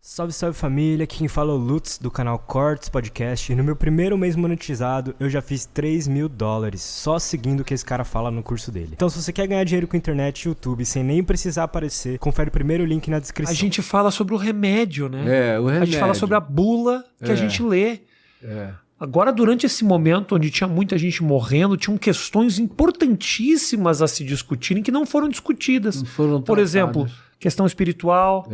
Salve, salve família, aqui quem fala é o Lutz do canal Cortes Podcast e no meu primeiro mês monetizado eu já fiz $3.000 só seguindo o que esse cara fala no curso dele. Então se você quer ganhar dinheiro com internet e YouTube sem nem precisar aparecer, confere o primeiro link na descrição. A gente fala sobre o remédio, né? O remédio. A gente fala sobre a bula que a gente lê. Agora, durante esse momento onde tinha muita gente morrendo, tinham questões importantíssimas a se discutirem que não foram discutidas. Não foram Por exemplo, questão espiritual,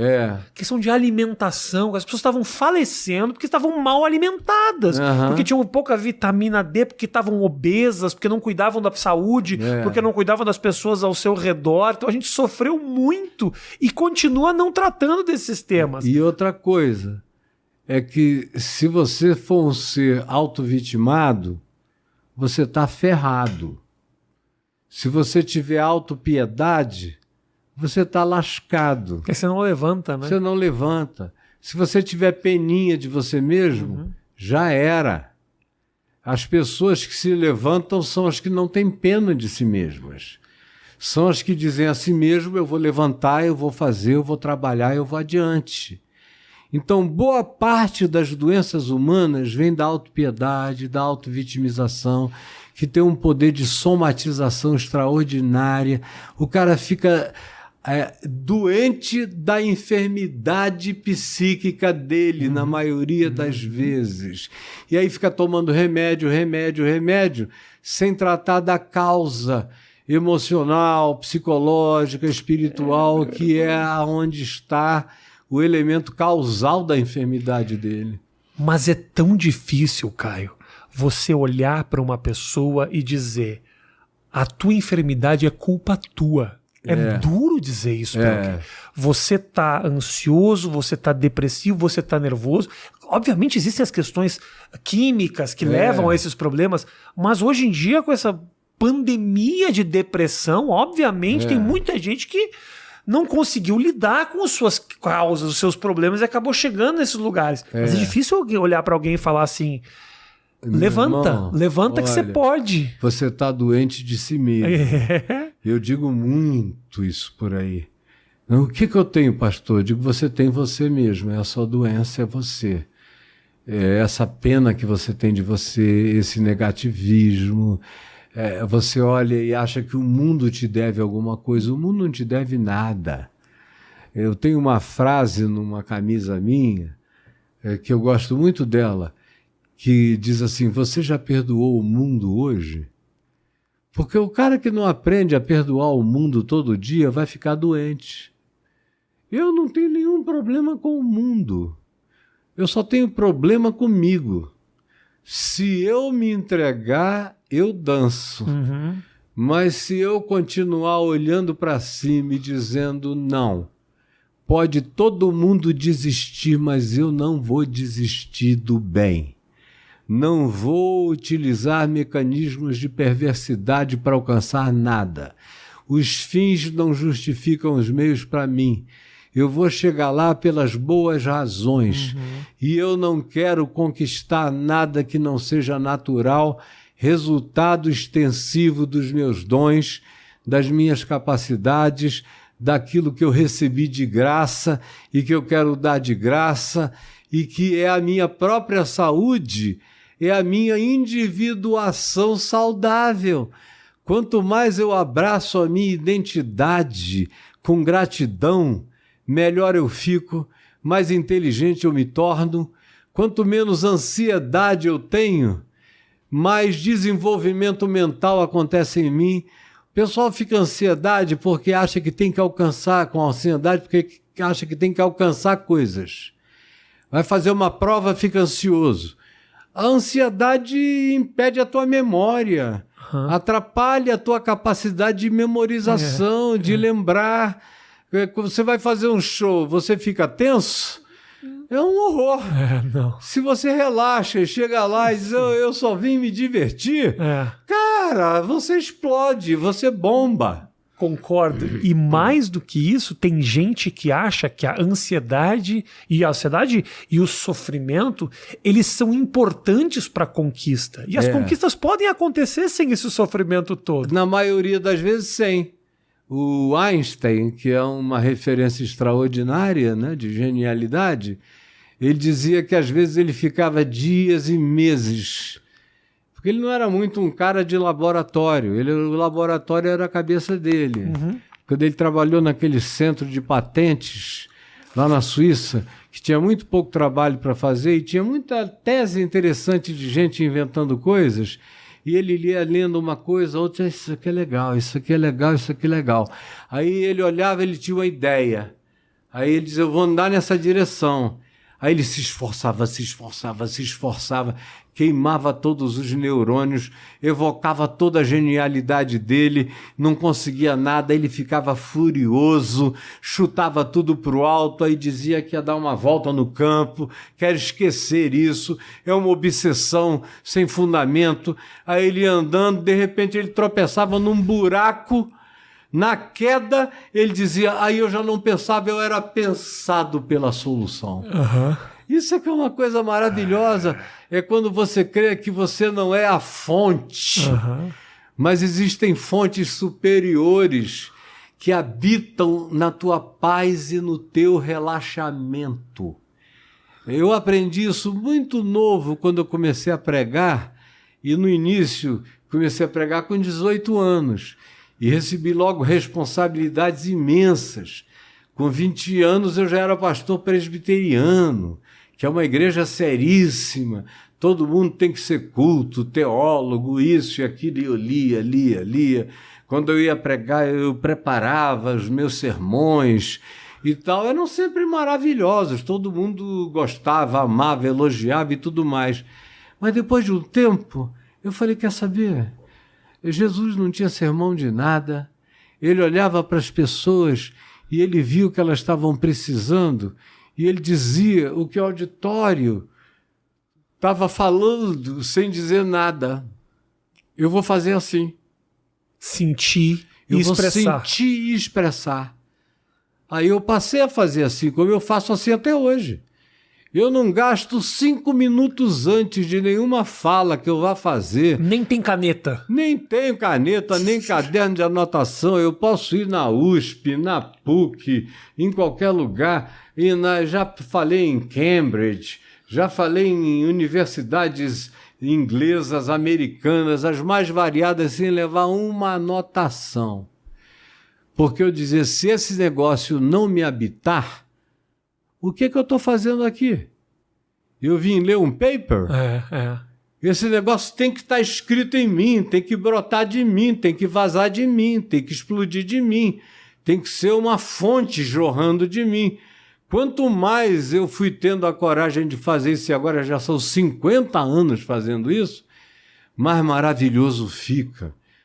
questão de alimentação. As pessoas estavam falecendo porque estavam mal alimentadas, porque tinham pouca vitamina D, porque estavam obesas, porque não cuidavam da saúde, porque não cuidavam das pessoas ao seu redor. Então a gente sofreu muito e continua não tratando desses temas. E outra coisa é que se você for um ser auto-vitimado, você está ferrado. Se você tiver autopiedade, você está lascado. Porque você não levanta, né? Você não levanta. Se você tiver peninha de você mesmo, já era. As pessoas que se levantam são as que não têm pena de si mesmas. São as que dizem a si mesmo, eu vou levantar, eu vou fazer, eu vou trabalhar, eu vou adiante. Então, boa parte das doenças humanas vem da autopiedade, da autovitimização, que tem um poder de somatização extraordinária. O cara fica doente da enfermidade psíquica dele, na maioria das vezes. E aí fica tomando remédio, sem tratar da causa emocional, psicológica, espiritual, que é onde está o elemento causal da enfermidade dele. Mas é tão difícil, Caio, você olhar para uma pessoa e dizer: a tua enfermidade é culpa tua. É duro dizer isso para alguém. Você tá ansioso, você tá depressivo, você tá nervoso. Obviamente existem as questões químicas que levam a esses problemas, mas hoje em dia, com essa pandemia de depressão, obviamente tem muita gente que não conseguiu lidar com as suas causas, os seus problemas e acabou chegando nesses lugares. Mas é difícil olhar para alguém e falar assim: levanta, irmão, que você pode. Você está doente de si mesmo. Eu digo muito isso por aí. O que eu tenho, pastor? Eu digo, você tem você mesmo. A sua doença é você. É essa pena que você tem de você, esse negativismo. Você olha e acha que o mundo te deve alguma coisa. O mundo não te deve nada. Eu tenho uma frase numa camisa minha, que eu gosto muito dela, que diz assim: você já perdoou o mundo hoje? Porque o cara que não aprende a perdoar o mundo todo dia vai ficar doente. Eu não tenho nenhum problema com o mundo. Eu só tenho problema comigo. Se eu me entregar, eu danço. Mas se eu continuar olhando para cima e dizendo não, pode todo mundo desistir, mas eu não vou desistir do bem. Não vou utilizar mecanismos de perversidade para alcançar nada. Os fins não justificam os meios para mim. Eu vou chegar lá pelas boas razões. E eu não quero conquistar nada que não seja natural, resultado extensivo dos meus dons, das minhas capacidades, daquilo que eu recebi de graça e que eu quero dar de graça, e que é a minha própria saúde, é a minha individuação saudável. Quanto mais eu abraço a minha identidade com gratidão, melhor eu fico, mais inteligente eu me torno. Quanto menos ansiedade eu tenho, mais desenvolvimento mental acontece em mim. O pessoal fica ansiedade porque acha que tem que alcançar, com ansiedade porque acha que tem que alcançar coisas. Vai fazer uma prova, fica ansioso. A ansiedade impede a tua memória, atrapalha a tua capacidade de memorização, de lembrar. Você vai fazer um show, você fica tenso? É um horror. Não. Se você relaxa e chega lá e diz, eu só vim me divertir, cara, você explode, você bomba. Concordo. E mais do que isso, tem gente que acha que a ansiedade e o sofrimento, eles são importantes para a conquista. E as conquistas podem acontecer sem esse sofrimento todo. Na maioria das vezes, sem. O Einstein, que é uma referência extraordinária, né, de genialidade, ele dizia que às vezes ele ficava dias e meses, porque ele não era muito um cara de laboratório, o laboratório era a cabeça dele. Quando ele trabalhou naquele centro de patentes, lá na Suíça, que tinha muito pouco trabalho para fazer e tinha muita tese interessante de gente inventando coisas, e ele ia lendo uma coisa, outra, isso aqui é legal, isso aqui é legal, isso aqui é legal. Aí ele olhava, ele tinha uma ideia. Aí ele dizia, eu vou andar nessa direção. Aí ele se esforçava, queimava todos os neurônios, evocava toda a genialidade dele, não conseguia nada, ele ficava furioso, chutava tudo para o alto, aí dizia que ia dar uma volta no campo, quer esquecer isso, é uma obsessão sem fundamento. Aí ele ia andando, de repente ele tropeçava num buraco. Na queda, ele dizia, aí eu já não pensava, eu era pensado pela solução. Isso é que é uma coisa maravilhosa, é quando você crê que você não é a fonte, mas existem fontes superiores que habitam na tua paz e no teu relaxamento. Eu aprendi isso muito novo quando eu comecei a pregar, e no início comecei a pregar com 18 anos. E recebi logo responsabilidades imensas. Com 20 anos eu já era pastor presbiteriano, que é uma igreja seríssima. Todo mundo tem que ser culto, teólogo, isso e aquilo. E eu lia. Quando eu ia pregar, eu preparava os meus sermões e tal. Eram sempre maravilhosos. Todo mundo gostava, amava, elogiava e tudo mais. Mas depois de um tempo, eu falei, quer saber? Jesus não tinha sermão de nada, ele olhava para as pessoas e ele viu que elas estavam precisando e ele dizia o que o auditório estava falando sem dizer nada. Eu vou fazer assim. Sentir e expressar. Eu vou sentir e expressar. Aí eu passei a fazer assim, como eu faço assim até hoje. Eu não gasto 5 minutos antes de nenhuma fala que eu vá fazer. Nem tem caneta. Nem tenho caneta, nem caderno de anotação. Eu posso ir na USP, na PUC, em qualquer lugar. Já falei em Cambridge, já falei em universidades inglesas, americanas, as mais variadas, sem levar uma anotação. Porque eu dizia, se esse negócio não me habitar, o que eu estou fazendo aqui? Eu vim ler um paper? Esse negócio tem que estar escrito em mim, tem que brotar de mim, tem que vazar de mim, tem que explodir de mim, tem que ser uma fonte jorrando de mim. Quanto mais eu fui tendo a coragem de fazer isso, e agora já são 50 anos fazendo isso, mais maravilhoso fica.